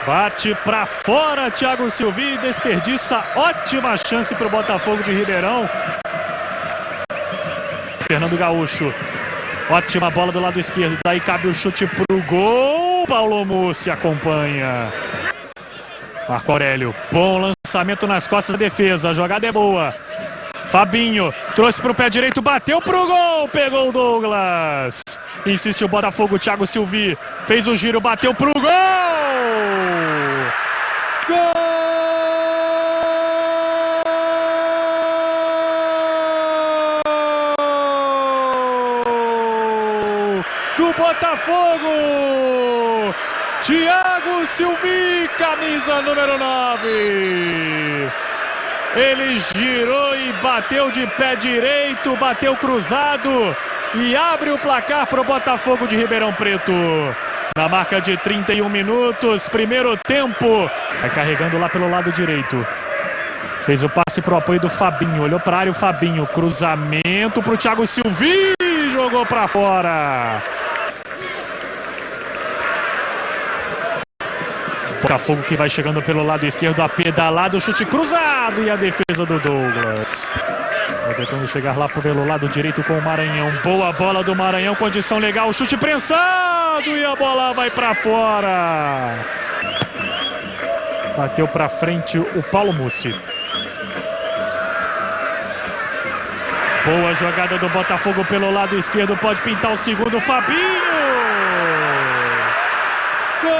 Bate pra fora, Thiago Silvinho desperdiça ótima chance pro Botafogo de Ribeirão. Fernando Gaúcho. Ótima bola do lado esquerdo. Daí cabe o chute pro gol. Paulo Mussi acompanha. Marco Aurélio. Bom lançamento nas costas da defesa. A jogada é boa. Fabinho trouxe pro pé direito. Bateu pro gol. Pegou o Douglas. Insiste o Botafogo. Thiago Silvinho. Fez o giro. Bateu pro gol. Gol do Botafogo! Thiago Silvinho, camisa número 9. Ele girou e bateu de pé direito, bateu cruzado e abre o placar para o Botafogo de Ribeirão Preto. Na marca de 31 minutos, primeiro tempo. Vai carregando lá pelo lado direito. Fez o passe pro apoio do Fabinho. Olhou pra área o Fabinho. Cruzamento pro Thiago Silvinho. Jogou pra fora. Botafogo que vai chegando pelo lado esquerdo. A pedalada, o chute cruzado. E a defesa do Douglas. Vai tentando chegar lá pelo lado direito com o Maranhão. Boa bola do Maranhão. Condição legal. Chute prensado. E a bola vai pra fora. Bateu pra frente o Paulo Mussi. Boa jogada do Botafogo pelo lado esquerdo. Pode pintar o segundo. Fabinho. Gol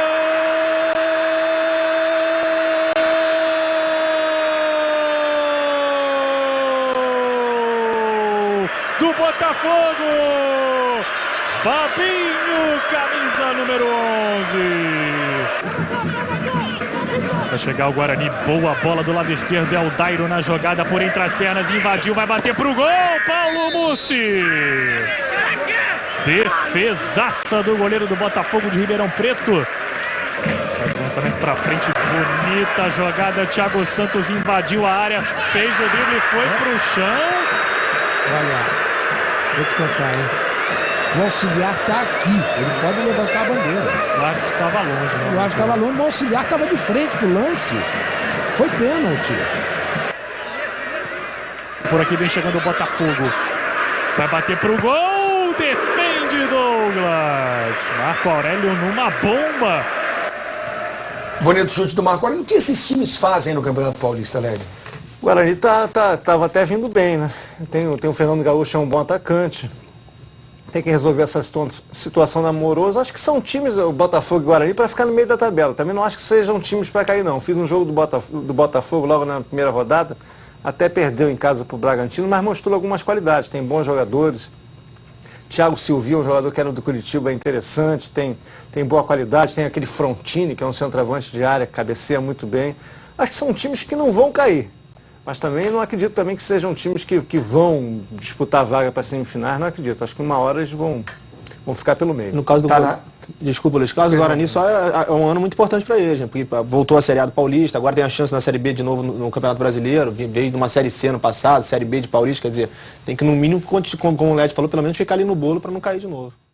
do Botafogo. Fabinho, camisa número 11. Vai chegar o Guarani, boa bola do lado esquerdo, é o Dairo na jogada por entre as pernas, invadiu, vai bater pro gol, Paulo Mussi. Defesaça do goleiro do Botafogo de Ribeirão Preto. Faz o lançamento pra frente, bonita jogada, Thiago Santos invadiu a área, fez o drible e foi pro chão. Olha, vou te contar, hein? O auxiliar tá aqui, ele pode levantar a bandeira. O árbitro estava longe, né? O árbitro estava longe, o auxiliar estava de frente pro lance. Foi pênalti. Por aqui vem chegando o Botafogo. Vai bater pro gol, defende Douglas. Marco Aurélio numa bomba. Bonito chute do Marco Aurélio. O que esses times fazem no Campeonato Paulista, Lélio? O Guarani tava até vindo bem, né? Tem o Fernando Gaúcho, é um bom atacante. Tem que resolver essa situação amorosa. Acho que são times, o Botafogo e o Guarani, para ficar no meio da tabela. Também não acho que sejam times para cair, não. Fiz um jogo do Botafogo logo na primeira rodada, até perdeu em casa para o Bragantino, mas mostrou algumas qualidades. Tem bons jogadores. Thiago Silvinho, um jogador que era do Curitiba, é interessante, tem boa qualidade. Tem aquele Frontini, que é um centroavante de área, cabeceia muito bem. Acho que são times que não vão cair. Mas também não acredito também que sejam times que vão disputar a vaga para semifinais, não acredito. Acho que uma hora eles vão ficar pelo meio. No caso do Desculpa, Luiz Carlos, o Guarani só é um ano muito importante para eles, né? Porque voltou a Série A do Paulista, agora tem a chance na Série B de novo no Campeonato Brasileiro, veio de uma Série C no passado, Série B de Paulista, quer dizer, tem que no mínimo, como o Led falou, pelo menos ficar ali no bolo para não cair de novo.